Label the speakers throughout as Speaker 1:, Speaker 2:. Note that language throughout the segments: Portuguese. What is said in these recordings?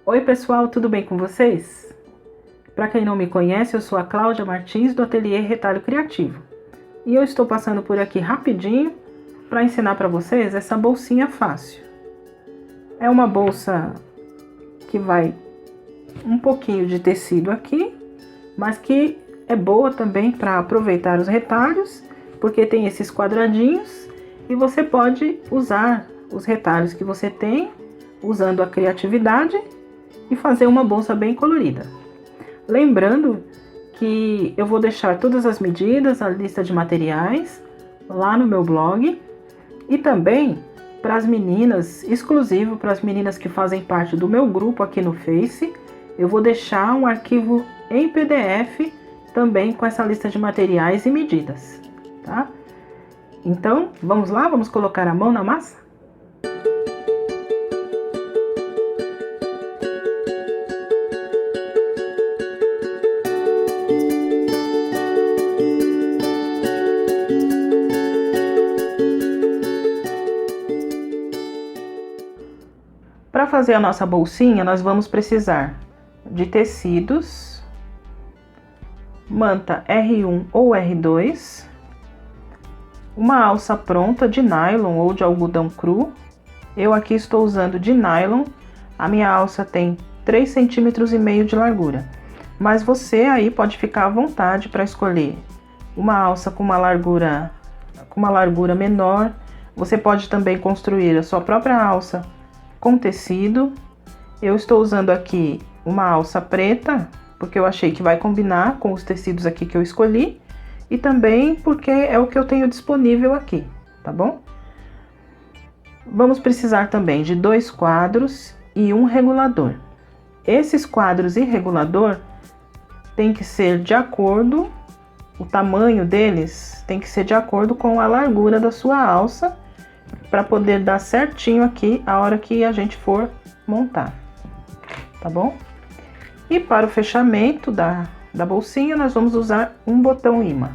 Speaker 1: Oi pessoal, tudo bem com vocês? Para quem não me conhece, eu sou a Cláudia Martins do Ateliê Retalho Criativo. E eu estou passando por aqui rapidinho para ensinar para vocês essa bolsinha fácil. É uma bolsa que vai um pouquinho de tecido aqui, mas que é boa também para aproveitar os retalhos, porque tem esses quadradinhos e você pode usar os retalhos que você tem usando a criatividade e fazer uma bolsa bem colorida. Lembrando que eu vou deixar todas as medidas, a lista de materiais lá no meu blog e também para as meninas, exclusivo para as meninas que fazem parte do meu grupo aqui no Face, eu vou deixar um arquivo em PDF também com essa lista de materiais e medidas, tá? Então, vamos lá, vamos colocar a mão na massa? Para fazer a nossa bolsinha, nós vamos precisar de tecidos, manta R1 ou R2, uma alça pronta de nylon ou de algodão cru. Eu aqui estou usando de nylon, a minha alça tem 3,5 cm de largura. Mas você aí pode ficar à vontade para escolher uma alça com uma largura menor. Você pode também construir a sua própria alça com tecido. Eu estou usando aqui uma alça preta, porque eu achei que vai combinar com os tecidos aqui que eu escolhi, e também porque é o que eu tenho disponível aqui, tá bom? Vamos precisar também de 2 quadros e um regulador. Esses quadros e regulador tem que ser de acordo, o tamanho deles tem que ser de acordo com a largura da sua alça, para poder dar certinho aqui a hora que a gente for montar, tá bom? E para o fechamento da bolsinha, nós vamos usar um botão imã.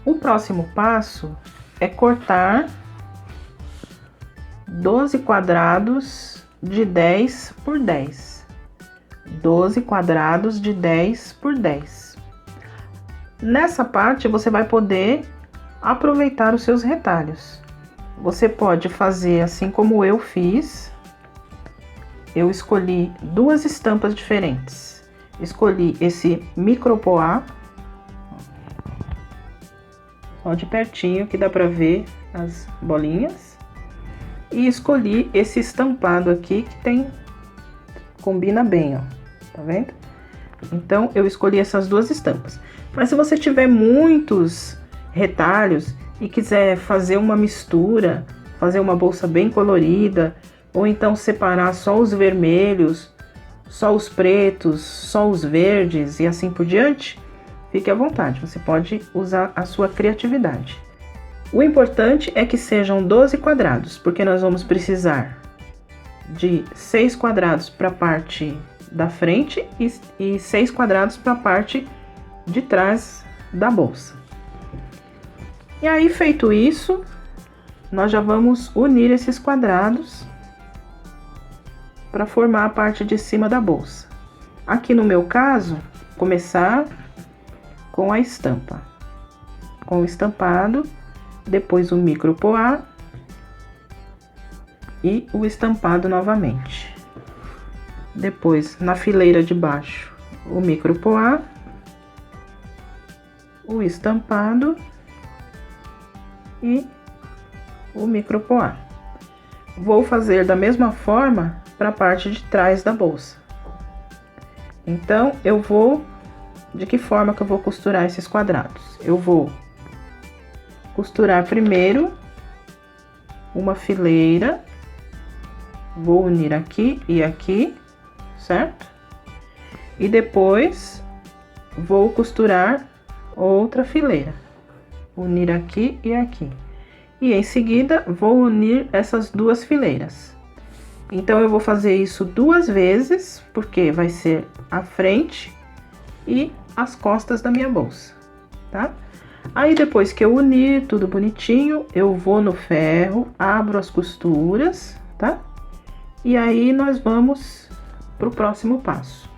Speaker 1: O próximo passo é cortar 12 quadrados de 10 por 10. 12 quadrados de 10 por 10. Nessa parte você vai poder aproveitar os seus retalhos. Você pode fazer assim como eu fiz. Eu escolhi 2 estampas diferentes. Escolhi esse micropoá, ó, de pertinho que dá para ver as bolinhas, e escolhi esse estampado aqui que combina bem, ó, tá vendo? Então eu escolhi essas 2 estampas. Mas se você tiver muitos retalhos e quiser fazer uma mistura, fazer uma bolsa bem colorida, ou então separar só os vermelhos, só os pretos, só os verdes e assim por diante, fique à vontade, você pode usar a sua criatividade. O importante é que sejam 12 quadrados, porque nós vamos precisar de 6 quadrados para a parte da frente e 6 quadrados para a parte de trás da bolsa. E aí, feito isso, nós já vamos unir esses quadrados para formar a parte de cima da bolsa. Aqui no meu caso, começar com a estampa, com o estampado, depois o micropoá e o estampado novamente. Depois, na fileira de baixo, o micropoá, o estampado e o micropoá. Vou fazer da mesma forma para a parte de trás da bolsa. Então, de que forma que eu vou costurar esses quadrados? Eu vou costurar primeiro uma fileira, vou unir aqui e aqui, certo? E depois vou costurar outra fileira, unir aqui e aqui. E em seguida vou unir essas 2 fileiras. Então eu vou fazer isso 2 vezes, porque vai ser a frente e as costas da minha bolsa, tá? Aí depois que eu unir tudo bonitinho, eu vou no ferro, abro as costuras, tá? E aí nós vamos para o próximo passo.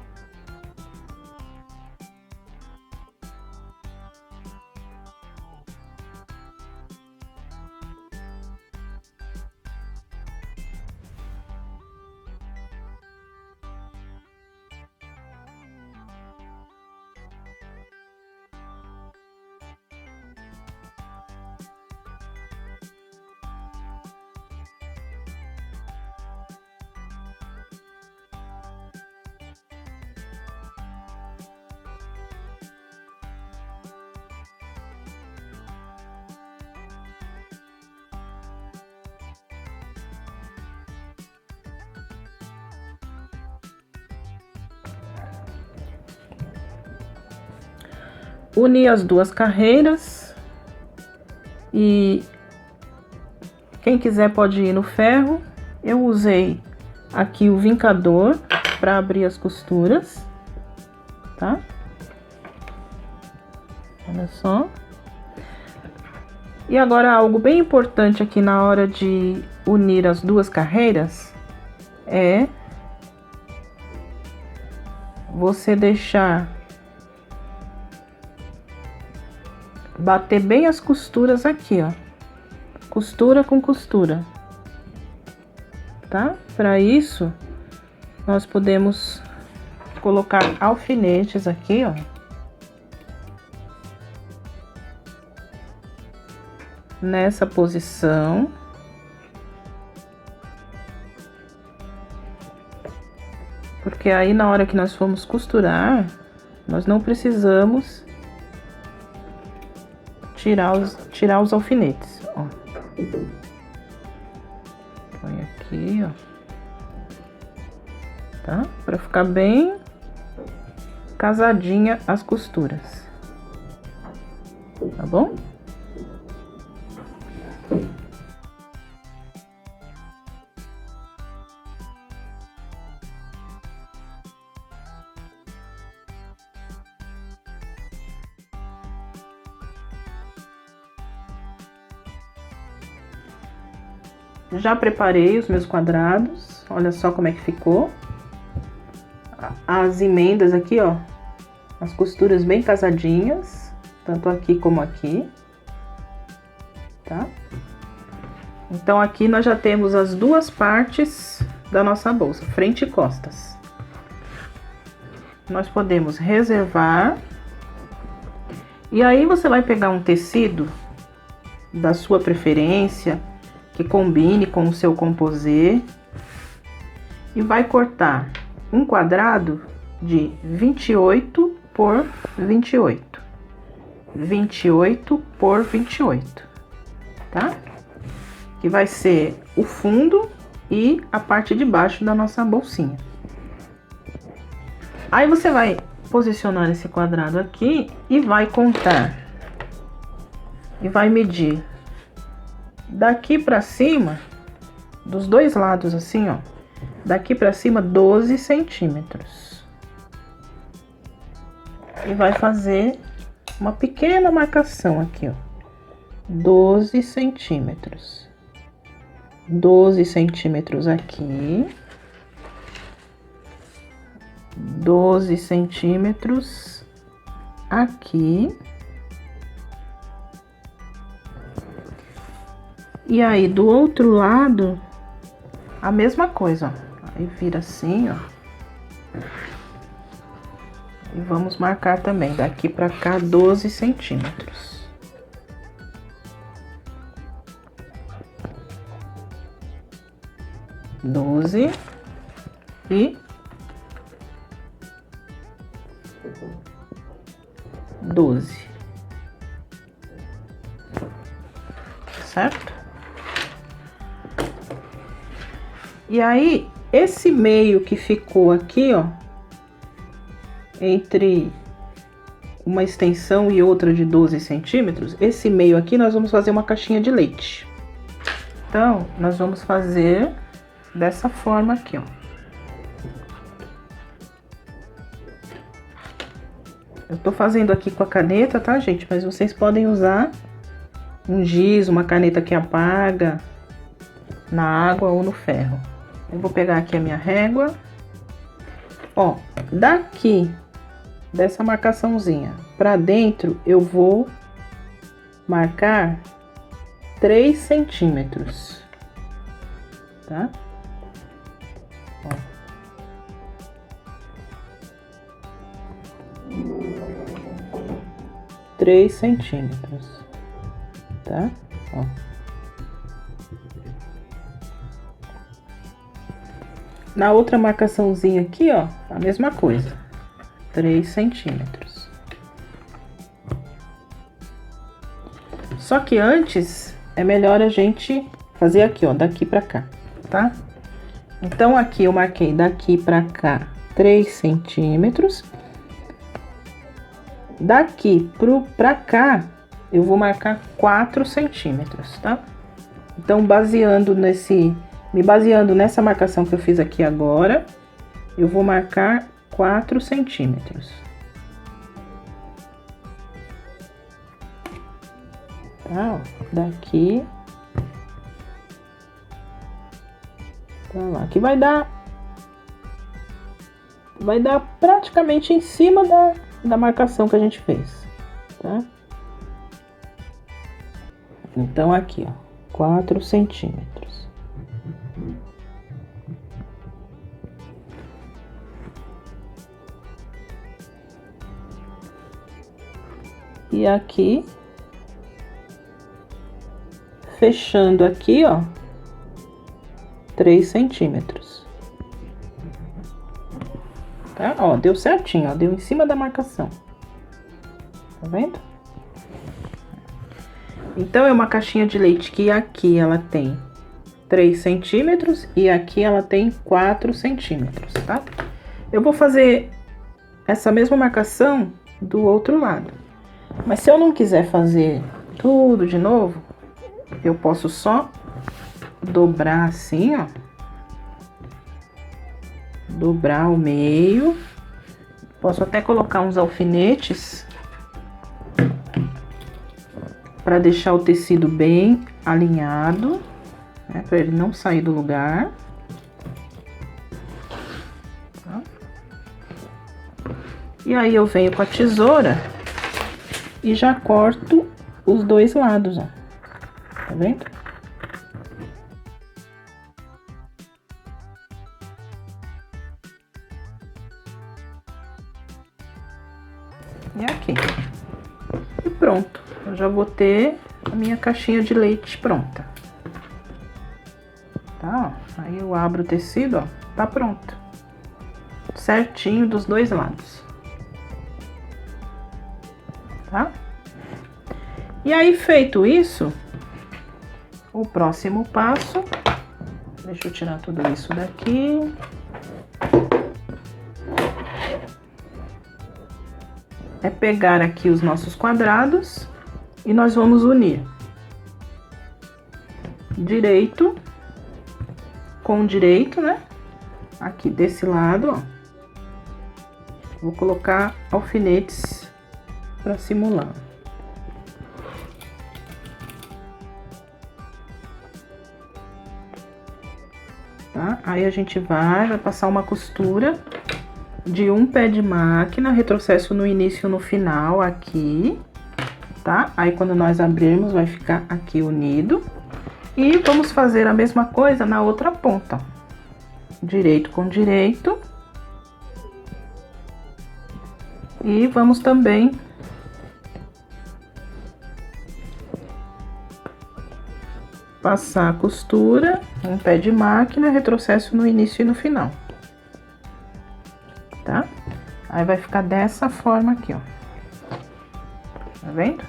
Speaker 1: Uni as duas carreiras e quem quiser pode ir no ferro. Eu usei aqui o vincador para abrir as costuras, tá? Olha só. E agora algo bem importante aqui na hora de unir as duas carreiras é você deixar bater bem as costuras aqui, ó, costura com costura, tá? Para isso, nós podemos colocar alfinetes aqui, ó, nessa posição, porque aí na hora que nós formos costurar, nós não precisamos tirar os alfinetes, ó. Põe aqui, ó, tá? Para ficar bem casadinha as costuras, tá bom? Já preparei os meus quadrados, olha só como é que ficou. As emendas aqui, ó, as costuras bem casadinhas, tanto aqui como aqui, tá? Então aqui nós já temos as duas partes da nossa bolsa, frente e costas. Nós podemos reservar. E aí você vai pegar um tecido da sua preferência, que combine com o seu composê, e vai cortar um quadrado de 28 por 28, 28 por 28, tá? Que vai ser o fundo e a parte de baixo da nossa bolsinha. Aí você vai posicionar esse quadrado aqui e vai contar, e vai medir daqui pra cima, dos dois lados assim, ó, daqui pra cima 12 centímetros. E vai fazer uma pequena marcação aqui, ó, 12 centímetros. 12 centímetros aqui. 12 centímetros aqui. E aí, do outro lado, a mesma coisa, ó. Aí vira assim, ó. E vamos marcar também, daqui pra cá, 12 centímetros. Doze e 12. Certo? E aí, esse meio que ficou aqui, ó, entre uma extensão e outra de 12 centímetros, esse meio aqui nós vamos fazer uma caixinha de leite. Então, nós vamos fazer dessa forma aqui, ó. Eu tô fazendo aqui com a caneta, tá, gente? Mas vocês podem usar um giz, uma caneta que apaga na água ou no ferro, Eu vou pegar aqui a minha régua. Ó, daqui, dessa marcaçãozinha pra dentro, eu vou marcar 3 centímetros, tá? Ó. Três centímetros, tá? Ó. Na outra marcaçãozinha aqui, ó, a mesma coisa, 3 centímetros. Só que antes, é melhor a gente fazer aqui, ó, daqui pra cá, tá? Então, aqui eu marquei daqui pra cá 3 centímetros. Daqui pra cá, eu vou marcar 4 centímetros, tá? Então, me baseando nessa marcação que eu fiz aqui agora, eu vou marcar 4 centímetros. Tá, ó, daqui pra lá, que vai dar praticamente em cima da marcação que a gente fez, tá? Então, aqui, ó, 4 centímetros. E aqui, fechando aqui, ó, 3 centímetros. Tá? Ó, deu certinho, ó, deu em cima da marcação. Tá vendo? Então, é uma caixinha de leite que aqui ela tem 3 centímetros e aqui ela tem 4 centímetros, tá? Eu vou fazer essa mesma marcação do outro lado. Mas se eu não quiser fazer tudo de novo, eu posso só dobrar assim, ó. Dobrar o meio. Posso até colocar uns alfinetes para deixar o tecido bem alinhado, né, para ele não sair do lugar. Tá? E aí eu venho com a tesoura e já corto os dois lados, ó. Tá vendo? E aqui. E pronto. Eu já vou ter a minha caixinha de leite pronta. Tá, ó. Aí eu abro o tecido, ó. Tá pronto. Certinho dos dois lados. Tá? E aí, feito isso, o próximo passo, deixa eu tirar tudo isso daqui. É pegar aqui os nossos quadrados e nós vamos unir direito com direito, né? Aqui desse lado, ó. Vou colocar alfinetes para simular. Tá? Aí a gente vai passar uma costura de um pé de máquina, retrocesso no início e no final aqui, tá? Aí quando nós abrirmos vai ficar aqui unido. E vamos fazer a mesma coisa na outra ponta. Direito com direito. E vamos também passar a costura, um pé de máquina, retrocesso no início e no final. Tá? Aí vai ficar dessa forma aqui, ó. Tá vendo?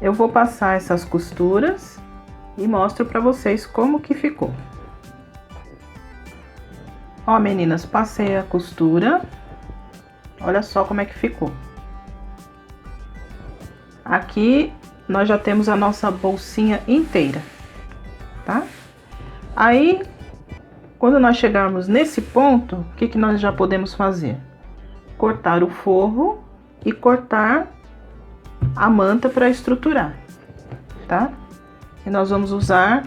Speaker 1: Eu vou passar essas costuras e mostro pra vocês como que ficou. Ó, meninas, passei a costura. Olha só como é que ficou. Aqui nós já temos a nossa bolsinha inteira, tá? Aí, quando nós chegarmos nesse ponto, o que que nós já podemos fazer? Cortar o forro e cortar a manta para estruturar, tá? E nós vamos usar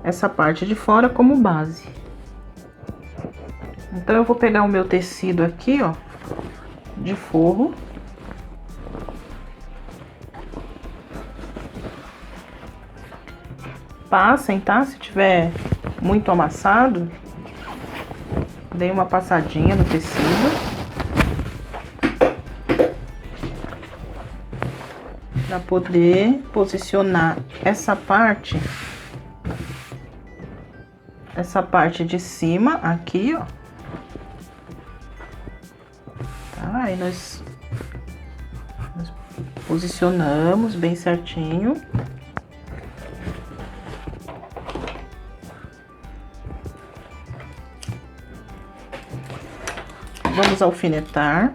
Speaker 1: essa parte de fora como base. Então, eu vou pegar o meu tecido aqui, ó, de forro. Passem, tá? Se tiver muito amassado, dei uma passadinha no tecido. Para poder posicionar essa parte de cima aqui, ó. Tá? Aí nós posicionamos bem certinho. Vamos alfinetar.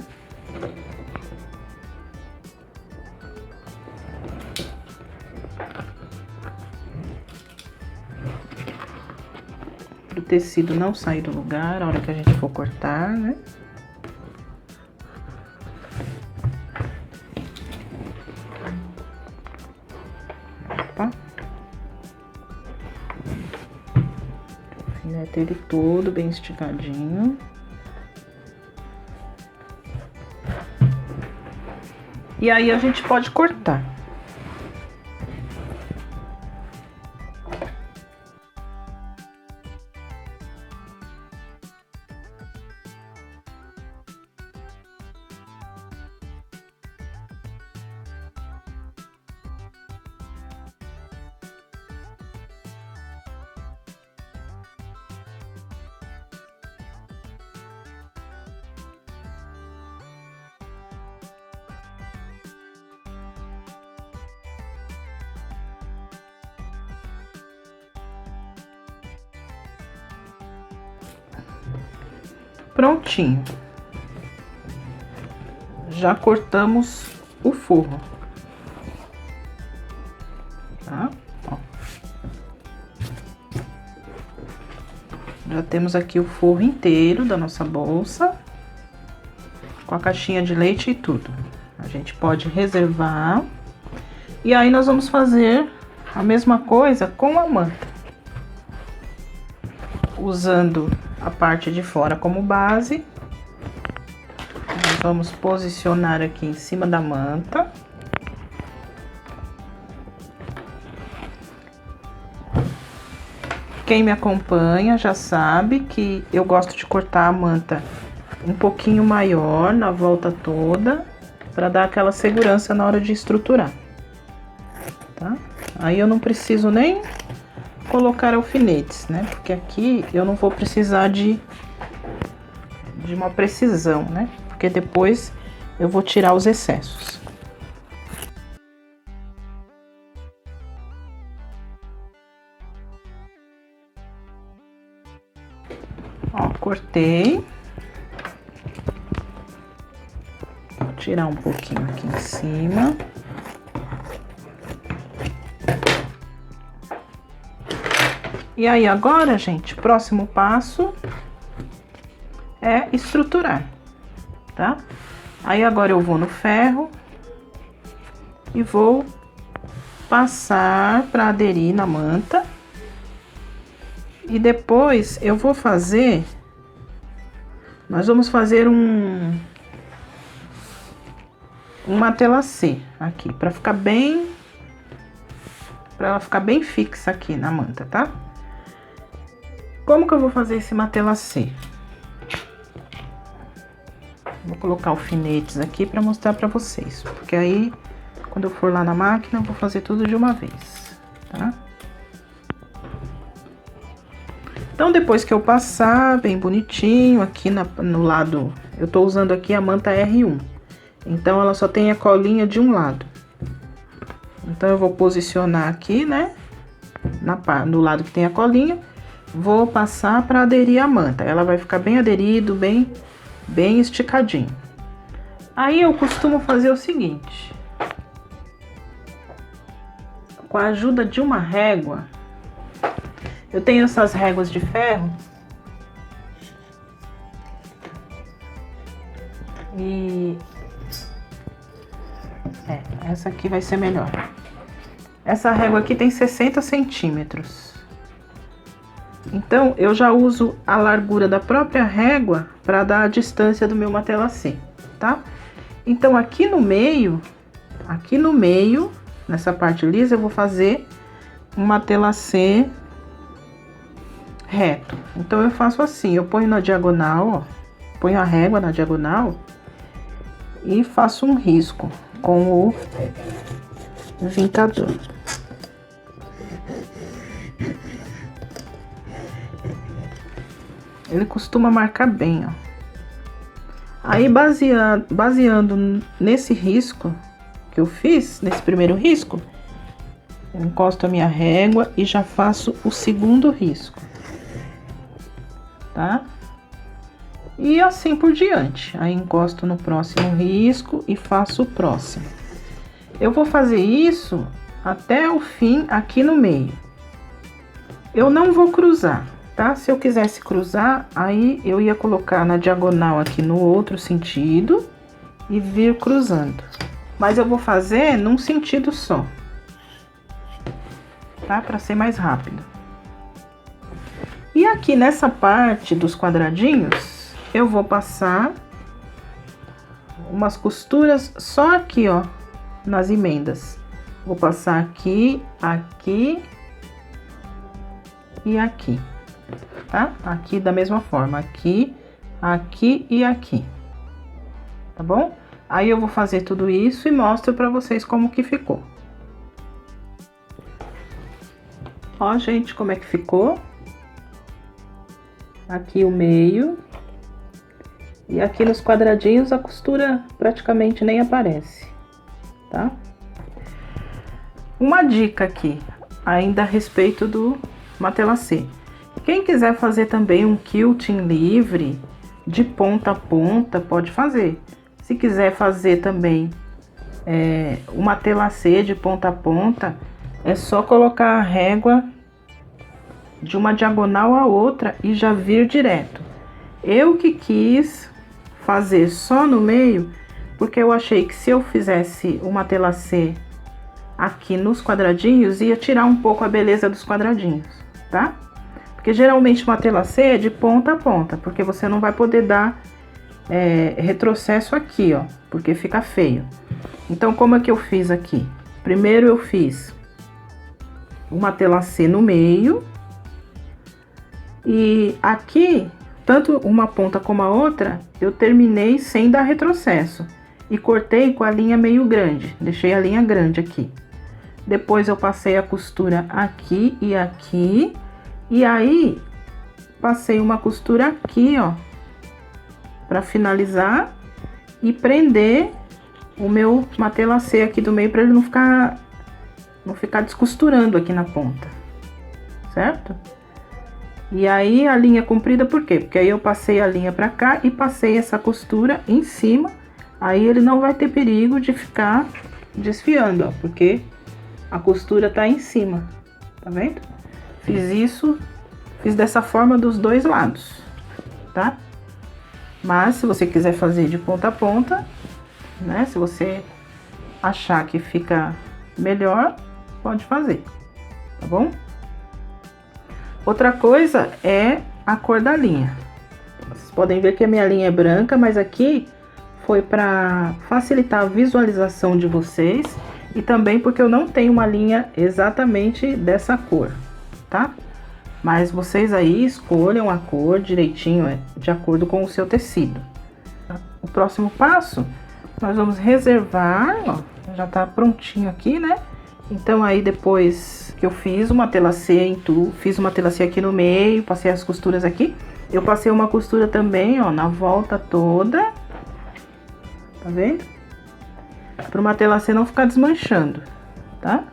Speaker 1: O tecido não sair do lugar a hora que a gente for cortar, né? Opa. Alfineta ele todo bem esticadinho. E aí a gente pode cortar. Prontinho. Já cortamos o forro. Tá? Ó. Já temos aqui o forro inteiro da nossa bolsa, com a caixinha de leite e tudo. A gente pode reservar. E aí nós vamos fazer a mesma coisa com a manta. Usando a parte de fora como base, nós vamos posicionar aqui em cima da manta. Quem me acompanha já sabe que eu gosto de cortar a manta um pouquinho maior na volta toda, para dar aquela segurança na hora de estruturar, tá? Aí eu não preciso nem colocar alfinetes, né? Porque aqui eu não vou precisar de uma precisão, né? Porque depois eu vou tirar os excessos. Ó, cortei. Vou tirar um pouquinho aqui em cima. E aí, agora, gente, o próximo passo é estruturar, tá? Aí, agora eu vou no ferro e vou passar para aderir na manta. E depois eu vou fazer... Nós vamos fazer um matelacê aqui, para ficar bem... Para ela ficar bem fixa aqui na manta, tá? Como que eu vou fazer esse matelacê? Vou colocar alfinetes aqui para mostrar para vocês, porque aí, quando eu for lá na máquina, eu vou fazer tudo de uma vez, tá? Então, depois que eu passar bem bonitinho aqui no lado, eu tô usando aqui a manta R1, então ela só tem a colinha de um lado. Então, eu vou posicionar aqui, né, no lado que tem a colinha. Vou passar para aderir a manta. Ela vai ficar bem aderido, bem esticadinho. Aí eu costumo fazer o seguinte. Com a ajuda de uma régua, eu tenho essas réguas de ferro. E essa aqui vai ser melhor. Essa régua aqui tem 60 centímetros. Então, eu já uso a largura da própria régua para dar a distância do meu matelassê, tá? Então, aqui no meio, nessa parte lisa, eu vou fazer um matelassê reto. Então, eu faço assim, eu ponho na diagonal, ó, ponho a régua na diagonal e faço um risco com o vincador. Ele costuma marcar bem, ó. Aí, baseando nesse risco que eu fiz, nesse primeiro risco, eu encosto a minha régua e já faço o segundo risco, tá? E assim por diante. Aí, encosto no próximo risco e faço o próximo. Eu vou fazer isso até o fim aqui no meio. Eu não vou cruzar, tá? Se eu quisesse cruzar, aí eu ia colocar na diagonal aqui no outro sentido e vir cruzando. Mas eu vou fazer num sentido só, tá? Para ser mais rápido. E aqui nessa parte dos quadradinhos, eu vou passar umas costuras só aqui, ó, nas emendas. Vou passar aqui, aqui e aqui, tá? Aqui da mesma forma, aqui, aqui e aqui, tá bom? Aí eu vou fazer tudo isso e mostro pra vocês como que ficou. Ó, gente, como é que ficou. Aqui o meio. E aqui nos quadradinhos a costura praticamente nem aparece, tá? Uma dica aqui, ainda a respeito do matelassê. Quem quiser fazer também um quilting livre, de ponta a ponta, pode fazer. Se quiser fazer também o matelassê de ponta a ponta, é só colocar a régua de uma diagonal a outra e já vir direto. Eu que quis fazer só no meio, porque eu achei que se eu fizesse o matelassê aqui nos quadradinhos, ia tirar um pouco a beleza dos quadradinhos, tá? Porque geralmente o matelassê é de ponta a ponta, porque você não vai poder dar retrocesso aqui, ó, porque fica feio. Então, como é que eu fiz aqui? Primeiro eu fiz o matelassê no meio, e aqui, tanto uma ponta como a outra, eu terminei sem dar retrocesso e cortei com a linha meio grande, deixei a linha grande aqui. Depois eu passei a costura aqui, e aí passei uma costura aqui, ó, para finalizar e prender o meu matelassê aqui do meio, para ele não ficar descosturando aqui na ponta, certo? E aí a linha comprida, por quê? Porque aí eu passei a linha para cá e passei essa costura em cima, aí ele não vai ter perigo de ficar desfiando, ó, porque a costura tá em cima, tá vendo? Fiz dessa forma dos dois lados, tá? Mas se você quiser fazer de ponta a ponta, né? Se você achar que fica melhor, pode fazer, tá bom? Outra coisa é a cor da linha. Vocês podem ver que a minha linha é branca, mas aqui foi para facilitar a visualização de vocês e também porque eu não tenho uma linha exatamente dessa cor, tá? Mas vocês aí escolham a cor direitinho, de acordo com o seu tecido. O próximo passo, nós vamos reservar, ó, já tá prontinho aqui, né? Então aí depois que eu fiz o matelassê fiz o matelassê aqui no meio, passei as costuras aqui, eu passei uma costura também, ó, na volta toda, tá vendo? Para o matelassê não ficar desmanchando, tá?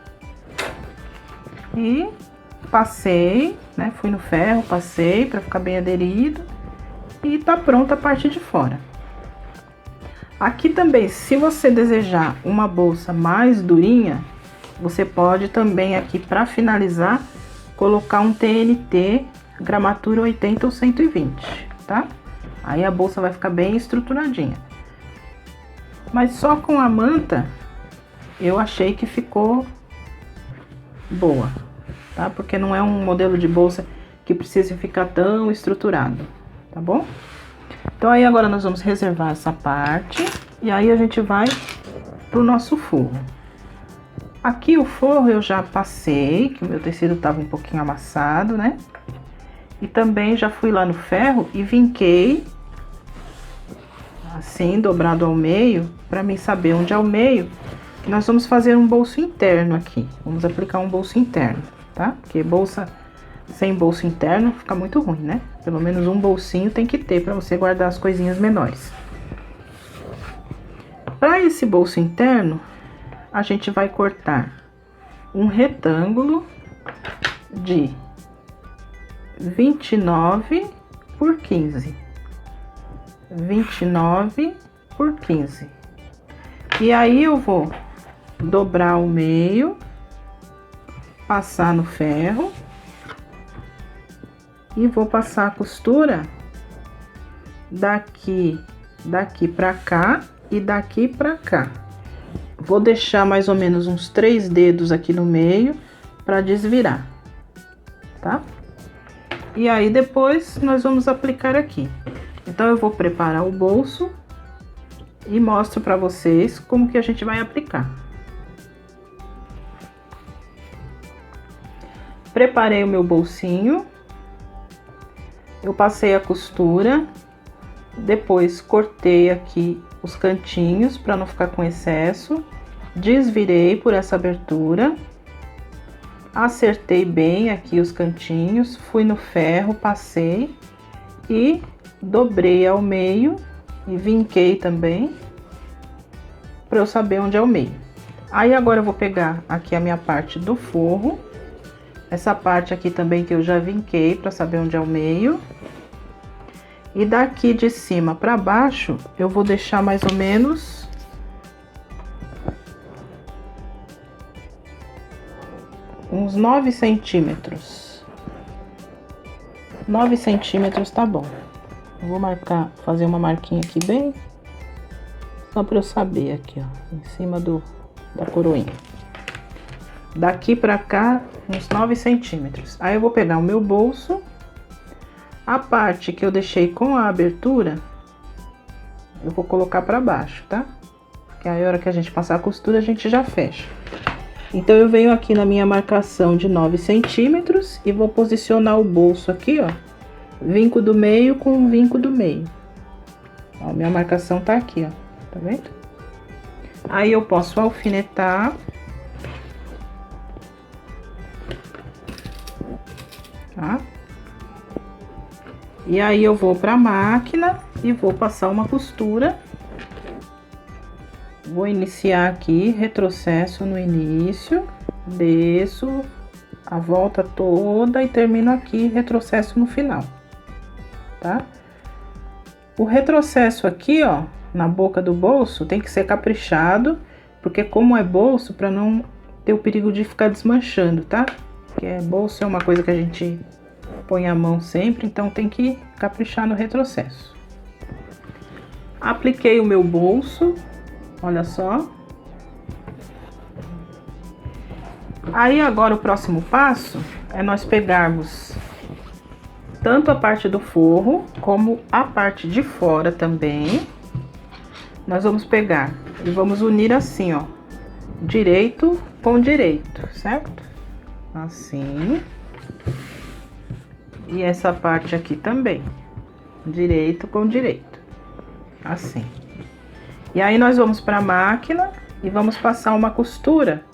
Speaker 1: E passei, né? Fui no ferro, passei para ficar bem aderido e tá pronta a parte de fora. Aqui também, se você desejar uma bolsa mais durinha, você pode também aqui para finalizar colocar um TNT gramatura 80 ou 120, tá? Aí a bolsa vai ficar bem estruturadinha. Mas só com a manta eu achei que ficou boa, tá? Porque não é um modelo de bolsa que precisa ficar tão estruturado, tá bom? Então aí agora nós vamos reservar essa parte e aí a gente vai pro nosso forro. Aqui o forro eu já passei, que o meu tecido tava um pouquinho amassado, né? E também já fui lá no ferro e vinquei assim, dobrado ao meio, para mim saber onde é o meio. Nós vamos fazer um bolso interno aqui. Vamos aplicar um bolso interno, tá? Porque bolsa sem bolso interno fica muito ruim, né? Pelo menos um bolsinho tem que ter para você guardar as coisinhas menores. Para esse bolso interno, a gente vai cortar um retângulo de 29 por 15. 29 por 15. E aí eu vou dobrar o meio, passar no ferro e vou passar a costura daqui para cá e daqui para cá. Vou deixar mais ou menos uns 3 dedos aqui no meio para desvirar, tá? E aí depois nós vamos aplicar aqui. Então eu vou preparar o bolso e mostro para vocês como que a gente vai aplicar. Preparei o meu bolsinho, eu passei a costura, depois cortei aqui os cantinhos para não ficar com excesso, desvirei por essa abertura, acertei bem aqui os cantinhos, fui no ferro, passei e dobrei ao meio e vinquei também para eu saber onde é o meio. Aí agora eu vou pegar aqui a minha parte do forro, essa parte aqui também que eu já vinquei para saber onde é o meio. E daqui de cima para baixo eu vou deixar mais ou menos uns 9 centímetros. 9 centímetros tá bom. Eu vou marcar, fazer uma marquinha aqui bem, só para eu saber aqui, ó, em cima da coroinha. Daqui para cá, uns 9 centímetros. Aí eu vou pegar o meu bolso, a parte que eu deixei com a abertura, eu vou colocar para baixo, tá? Que aí a hora que a gente passar a costura, a gente já fecha. Então eu venho aqui na minha marcação de 9 centímetros e vou posicionar o bolso aqui, ó, vinco do meio com vinco do meio. Ó, minha marcação tá aqui, ó, tá vendo? Aí eu posso alfinetar. Tá? E aí eu vou pra máquina e vou passar uma costura. Vou iniciar aqui, retrocesso no início, desço a volta toda e termino aqui, retrocesso no final, tá? O retrocesso aqui, ó, na boca do bolso tem que ser caprichado, porque como é bolso, para não ter o perigo de ficar desmanchando, tá? Porque bolso é uma coisa que a gente põe a mão sempre, então tem que caprichar no retrocesso. Apliquei o meu bolso, olha só. Aí agora o próximo passo é nós pegarmos tanto a parte do forro como a parte de fora também. Nós vamos pegar e vamos unir assim, ó, direito com direito, certo? Assim. E essa parte aqui também, direito com direito, assim. E aí nós vamos para a máquina e vamos passar uma costura,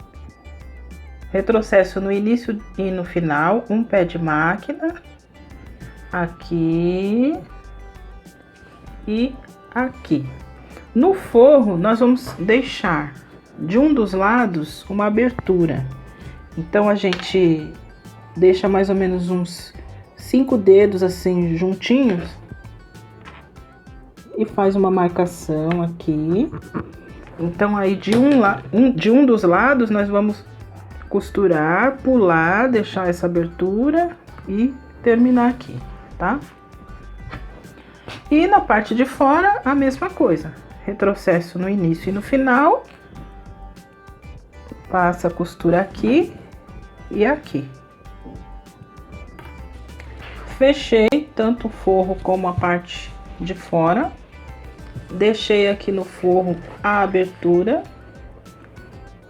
Speaker 1: retrocesso no início e no final, um pé de máquina, aqui e aqui. No forro nós vamos deixar de um dos lados uma abertura, então a gente deixa mais ou menos uns 5 dedos assim juntinhos e faz uma marcação aqui. Então aí de um dos lados nós vamos costurar, pular, deixar essa abertura e terminar aqui, tá? E na parte de fora a mesma coisa, retrocesso no início e no final, passa a costura aqui e aqui. Fechei tanto o forro como a parte de fora. Deixei aqui no forro a abertura,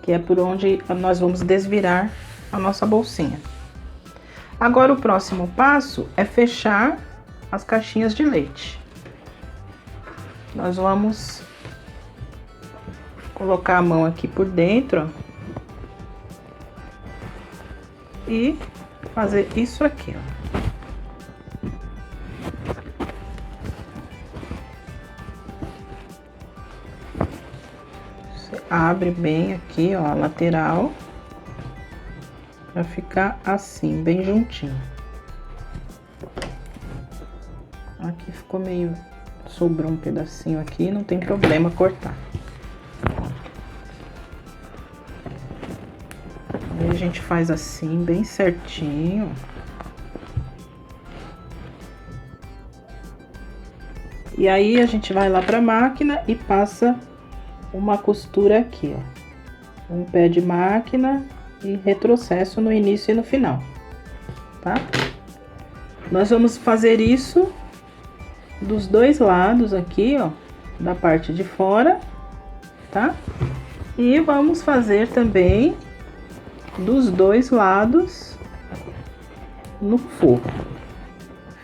Speaker 1: que é por onde nós vamos desvirar a nossa bolsinha. Agora o próximo passo é fechar as caixinhas de leite. Nós vamos colocar a mão aqui por dentro, ó, e fazer isso aqui, ó. Você abre bem aqui, ó, a lateral, pra ficar assim, bem juntinho. Aqui ficou meio... sobrou um pedacinho aqui, não tem problema cortar. Aí a gente faz assim, bem certinho. E aí a gente vai lá pra máquina e passa uma costura aqui, ó. Um pé de máquina e retrocesso no início e no final, tá? Nós vamos fazer isso dos dois lados aqui, ó, da parte de fora, tá? E vamos fazer também dos dois lados no forro.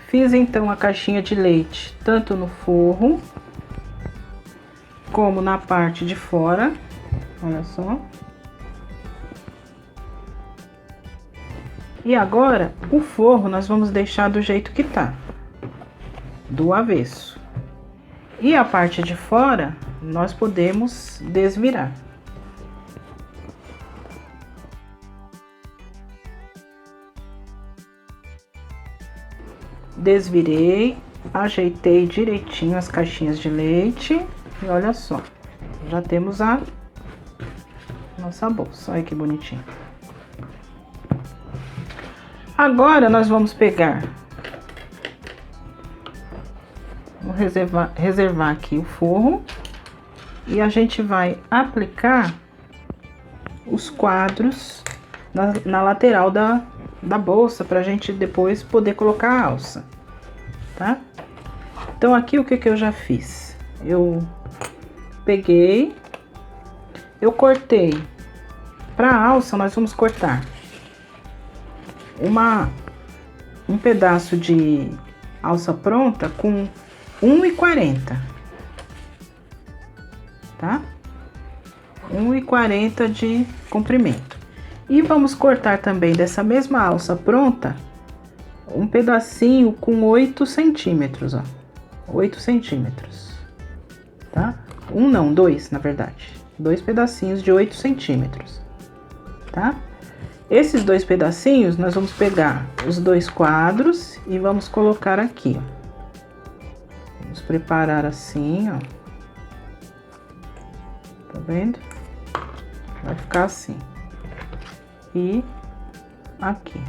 Speaker 1: Fiz então a caixinha de leite tanto no forro como na parte de fora, olha só. E agora o forro nós vamos deixar do jeito que tá, do avesso. E a parte de fora nós podemos desvirar. Desvirei, ajeitei direitinho as caixinhas de leite e olha só, já temos a nossa bolsa. Olha que bonitinho. Agora nós vamos pegar, vou reservar aqui o forro e a gente vai aplicar os quadros na lateral da bolsa, pra gente depois poder colocar a alça, tá? Então aqui o que eu já fiz? Eu peguei, eu cortei. Pra alça nós vamos cortar um pedaço de alça pronta com 1,40, tá? 1,40 de comprimento. E vamos cortar também dessa mesma alça pronta um pedacinho com 8 centímetros, ó. 8 centímetros, tá? Dois, na verdade. Dois pedacinhos de 8 centímetros, tá? Esses dois pedacinhos nós vamos pegar os dois quadros e vamos colocar aqui, ó. Vamos preparar assim, ó. Tá vendo? Vai ficar assim. E aqui.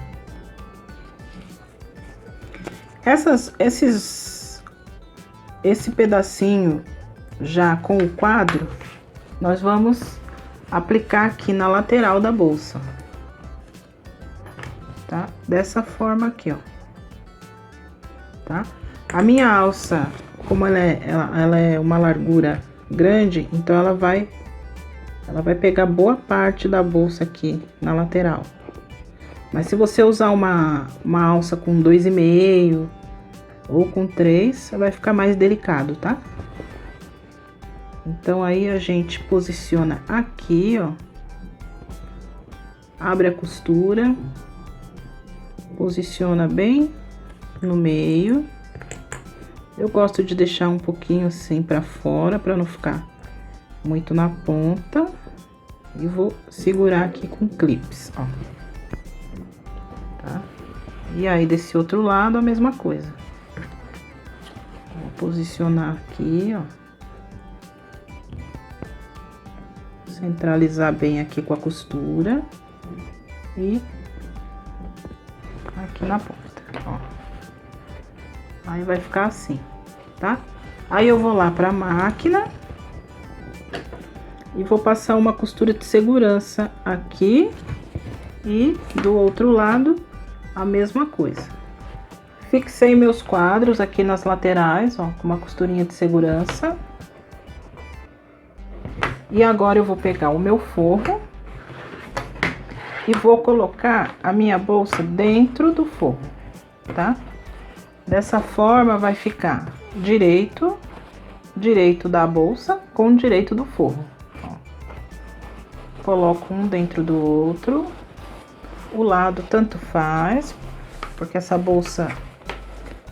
Speaker 1: Esse pedacinho já com o quadro, nós vamos aplicar aqui na lateral da bolsa, tá? Dessa forma aqui, ó, tá? A minha alça, como ela é uma largura grande, então ela vai pegar boa parte da bolsa aqui na lateral. Mas se você usar uma alça com 2,5 ou com 3, vai ficar mais delicado, tá? Então aí a gente posiciona aqui, ó. Abre a costura. Posiciona bem no meio. Eu gosto de deixar um pouquinho assim pra fora, pra não ficar muito na ponta. E vou segurar aqui com clips, ó. Tá? E aí desse outro lado a mesma coisa. Vou posicionar aqui, ó. Centralizar bem aqui com a costura. E aqui na ponta, ó. Aí vai ficar assim, tá? Aí eu vou lá pra máquina e vou passar uma costura de segurança aqui E do outro lado, a mesma coisa. Fixei meus quadros aqui nas laterais, ó, com uma costurinha de segurança. E agora eu vou pegar o meu forro e vou colocar a minha bolsa dentro do forro, tá? Dessa forma vai ficar direito da bolsa com direito do forro. Ó. Coloco um dentro do outro. O lado tanto faz, porque essa bolsa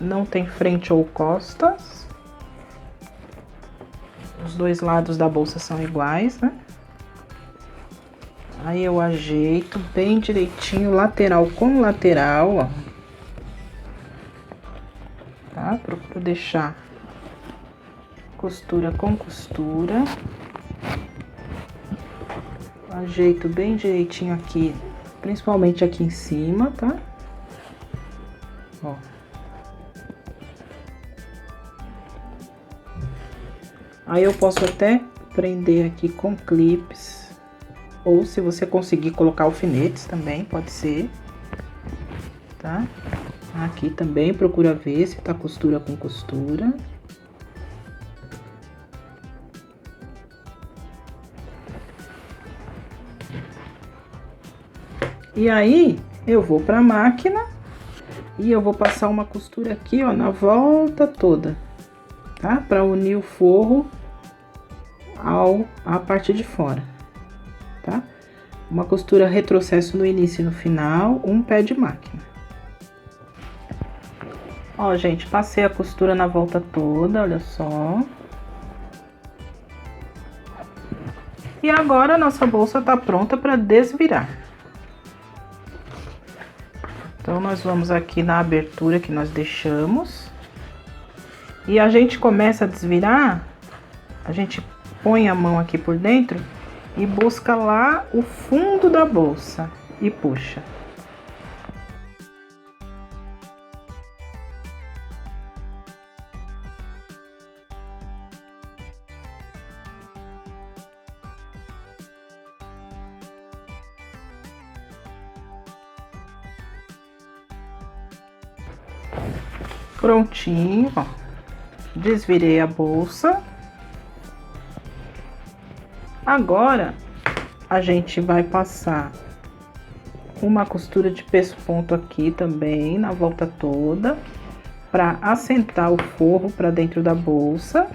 Speaker 1: não tem frente ou costas. Os dois lados da bolsa são iguais, né? Aí eu ajeito bem direitinho, lateral com lateral, ó. Tá? Procuro deixar costura com costura. Ajeito bem direitinho aqui, principalmente aqui em cima, tá? Ó. Aí eu posso até prender aqui com clips, ou se você conseguir colocar alfinetes também, pode ser, tá? Aqui também procura ver se tá costura com costura. E aí, eu vou pra máquina e eu vou passar uma costura aqui, ó, na volta toda, tá? Pra unir o forro à parte de fora, tá? Uma costura retrocesso no início e no final, um pé de máquina. Ó, gente, passei a costura na volta toda, olha só. E agora a nossa bolsa tá pronta para desvirar. Então, nós vamos aqui na abertura que nós deixamos. E a gente começa a desvirar, a gente põe a mão aqui por dentro e busca lá o fundo da bolsa e puxa. Prontinho, ó. Desvirei a bolsa. Agora, a gente vai passar uma costura de pesponto aqui também, na volta toda, para assentar o forro para dentro da bolsa.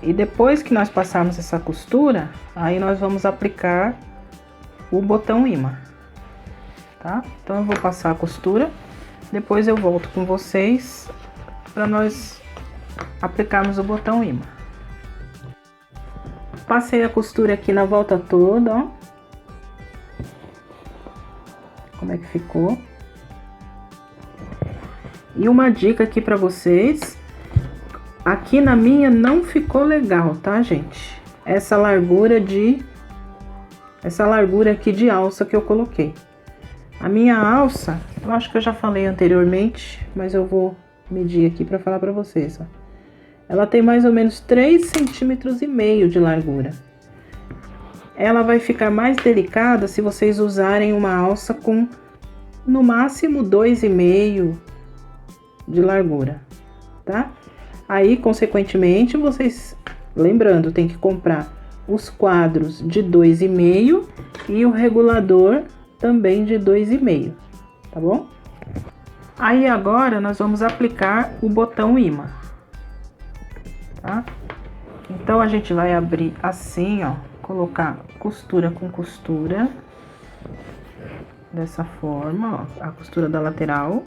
Speaker 1: E depois que nós passarmos essa costura, aí nós vamos aplicar o botão imã, tá? Então, eu vou passar a costura, depois eu volto com vocês para nós aplicarmos o botão imã. Passei a costura aqui na volta toda, ó. Como é que ficou? E uma dica aqui pra vocês. Aqui na minha não ficou legal, tá, gente? Essa largura aqui de alça que eu coloquei. A minha alça, eu acho que eu já falei anteriormente, mas eu vou medir aqui pra falar pra vocês, ó. Ela tem mais ou menos 3,5 centímetros de largura. Ela vai ficar mais delicada se vocês usarem uma alça com, no máximo, 2,5 de largura, tá? Aí, consequentemente, vocês, lembrando, tem que comprar os quadros de 2,5 e o regulador também de 2,5, tá bom? Aí, agora, nós vamos aplicar o botão imã. Tá? Então, a gente vai abrir assim, ó, colocar costura com costura, dessa forma, ó, a costura da lateral,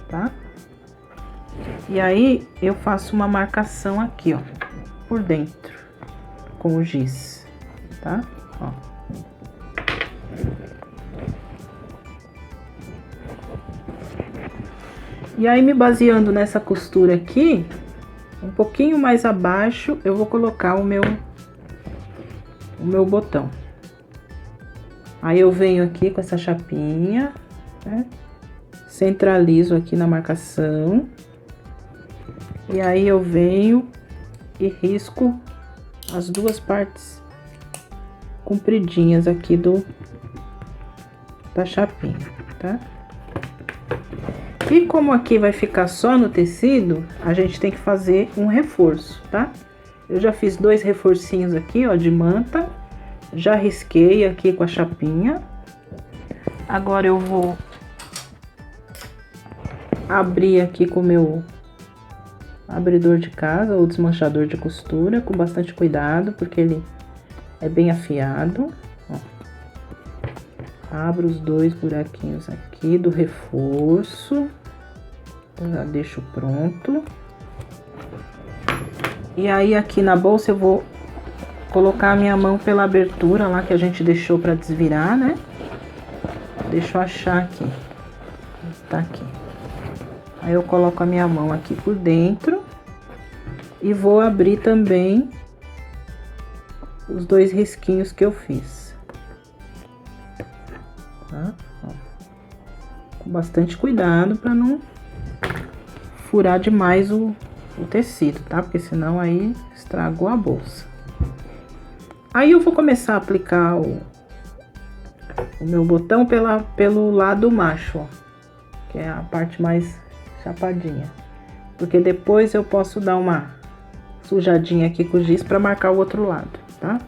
Speaker 1: tá? E aí, eu faço uma marcação aqui, ó, por dentro, com o giz, tá? Ó. E aí, me baseando nessa costura aqui, um pouquinho mais abaixo, eu vou colocar o meu botão. Aí eu venho aqui com essa chapinha, né? Centralizo aqui na marcação. E aí eu venho e risco as duas partes compridinhas aqui da chapinha, tá? E como aqui vai ficar só no tecido, a gente tem que fazer um reforço, tá? Eu já fiz 2 reforcinhos aqui, ó, de manta. Já risquei aqui com a chapinha. Agora eu vou abrir aqui com o meu abridor de casa ou desmanchador de costura, com bastante cuidado, porque ele é bem afiado, ó. Abro os 2 buraquinhos aqui do reforço, já deixo pronto. E aí aqui na bolsa eu vou colocar a minha mão pela abertura lá que a gente deixou para desvirar, né? Deixa eu achar aqui, tá aqui. Aí eu coloco a minha mão aqui por dentro e vou abrir também os 2 risquinhos que eu fiz, tá? Ó. Com bastante cuidado para não furar demais o tecido, tá? Porque senão aí estragou a bolsa. Aí eu vou começar a aplicar o meu botão pelo lado macho, ó, que é a parte mais chapadinha, porque depois eu posso dar uma sujadinha aqui com o giz para marcar o outro lado, tá?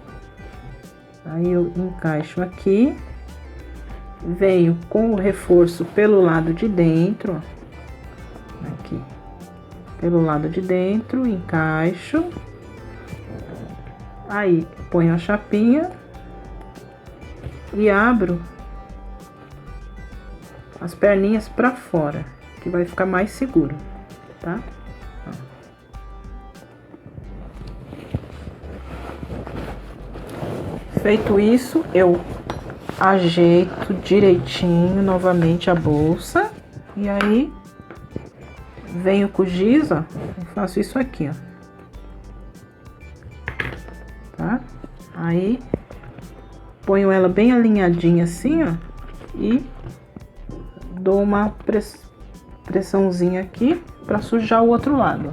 Speaker 1: Aí eu encaixo aqui, venho com o reforço pelo lado de dentro, ó, aqui, pelo lado de dentro, encaixo, aí ponho a chapinha e abro as perninhas para fora, que vai ficar mais seguro, tá? Feito isso, eu ajeito direitinho novamente a bolsa e aí venho com o giz, ó, e faço isso aqui, ó, tá? Aí ponho ela bem alinhadinha assim, ó, e dou uma pressãozinha aqui para sujar o outro lado, ó.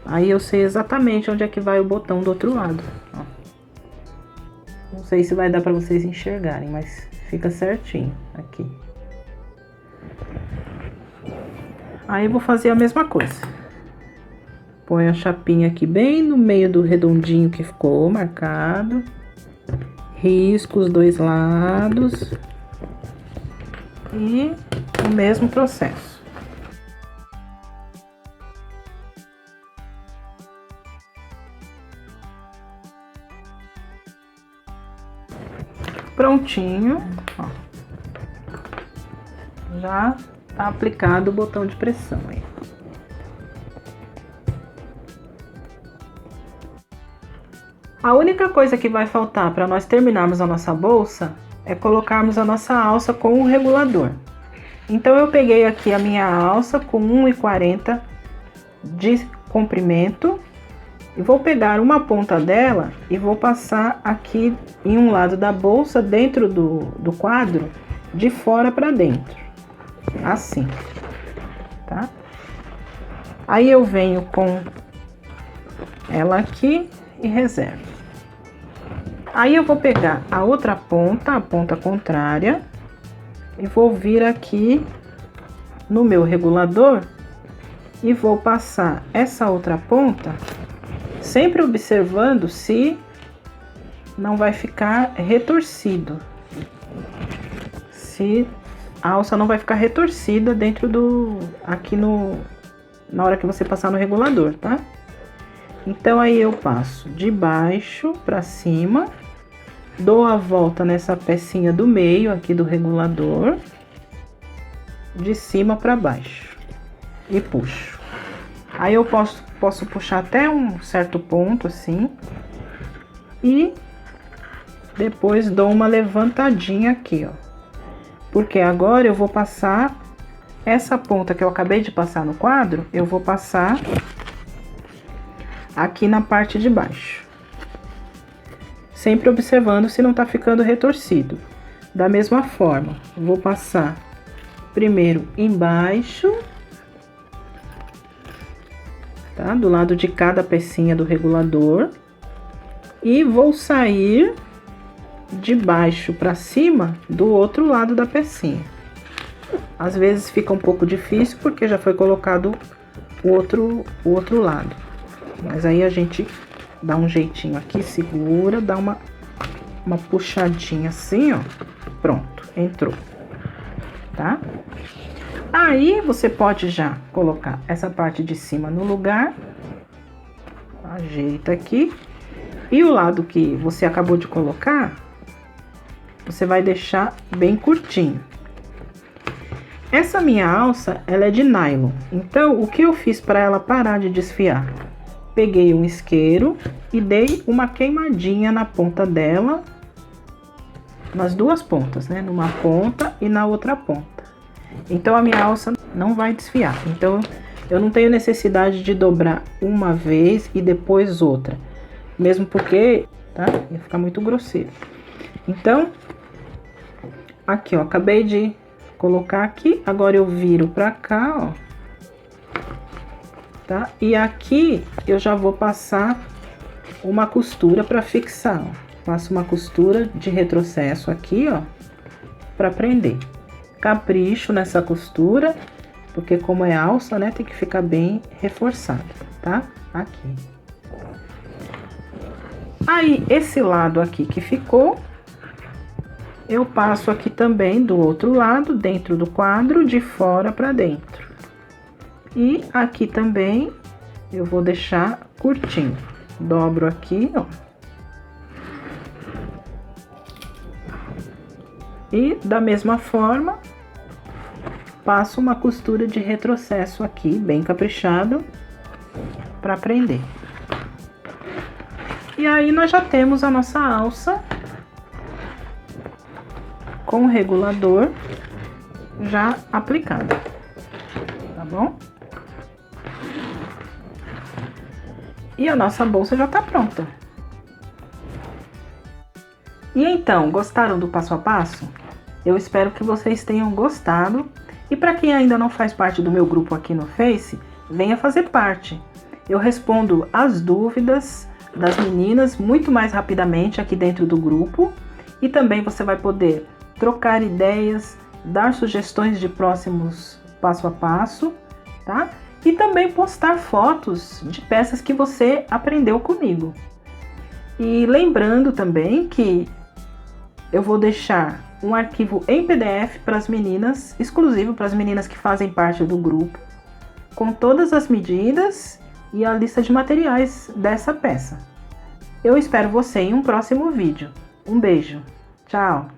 Speaker 1: Aí eu sei exatamente onde é que vai o botão do outro lado, ó. Não sei se vai dar para vocês enxergarem, mas fica certinho aqui. Aí eu vou fazer a mesma coisa. Põe a chapinha aqui bem no meio do redondinho que ficou marcado. Risco os 2 lados. E o mesmo processo. Prontinho, ó. Já tá aplicado o botão de pressão aí. A única coisa que vai faltar para nós terminarmos a nossa bolsa é colocarmos a nossa alça com o regulador. Então eu peguei aqui a minha alça com 1,40 de comprimento e vou pegar uma ponta dela e vou passar aqui em um lado da bolsa, dentro do quadro, de fora para dentro, assim, tá? Aí eu venho com ela aqui e reservo. Aí eu vou pegar a outra ponta, a ponta contrária, e vou vir aqui no meu regulador e vou passar essa outra ponta, sempre observando se não vai ficar retorcido, se a alça não vai ficar retorcida dentro aqui na hora que você passar no regulador, tá? Então aí eu passo de baixo para cima, dou a volta nessa pecinha do meio aqui do regulador, de cima para baixo e puxo. Aí eu posso puxar até um certo ponto assim e depois dou uma levantadinha aqui, ó, porque agora eu vou passar essa ponta que eu acabei de passar no quadro, eu vou passar aqui na parte de baixo, sempre observando se não tá ficando retorcido. Da mesma forma, vou passar primeiro embaixo, tá? Do lado de cada pecinha do regulador, e vou sair de baixo para cima do outro lado da pecinha. Às vezes fica um pouco difícil porque já foi colocado o outro lado. Mas aí a gente dá um jeitinho aqui, segura, dá uma puxadinha assim, ó. Pronto, entrou, tá? Aí você pode já colocar essa parte de cima no lugar. Ajeita aqui. E o lado que você acabou de colocar, você vai deixar bem curtinho. Essa minha alça, ela é de nylon. Então, o que eu fiz para ela parar de desfiar? Peguei um isqueiro e dei uma queimadinha na ponta dela, nas duas pontas, né? Numa ponta e na outra ponta. Então, a minha alça não vai desfiar. Então, eu não tenho necessidade de dobrar uma vez e depois outra. Mesmo porque, tá? Ia ficar muito grosseiro. Então, aqui, ó, acabei de colocar aqui, agora eu viro pra cá, ó, tá? E aqui eu já vou passar uma costura pra fixar, ó. Passo uma costura de retrocesso aqui, ó, pra prender. Capricho nessa costura, porque como é alça, né, tem que ficar bem reforçada, tá? Aqui. Aí, esse lado aqui que ficou, eu passo aqui também do outro lado, dentro do quadro, de fora para dentro. E aqui também eu vou deixar curtinho. Dobro aqui, ó. E da mesma forma, passo uma costura de retrocesso aqui, bem caprichado, para prender. E aí nós já temos a nossa alça com o regulador já aplicado, tá bom? E a nossa bolsa já tá pronta. E então, gostaram do passo a passo? Eu espero que vocês tenham gostado. E para quem ainda não faz parte do meu grupo aqui no Face, venha fazer parte. Eu respondo as dúvidas das meninas muito mais rapidamente aqui dentro do grupo. E também você vai poder trocar ideias, dar sugestões de próximos passo a passo, tá? E também postar fotos de peças que você aprendeu comigo. E lembrando também que eu vou deixar um arquivo em PDF para as meninas, exclusivo para as meninas que fazem parte do grupo, com todas as medidas e a lista de materiais dessa peça. Eu espero você em um próximo vídeo. Um beijo. Tchau!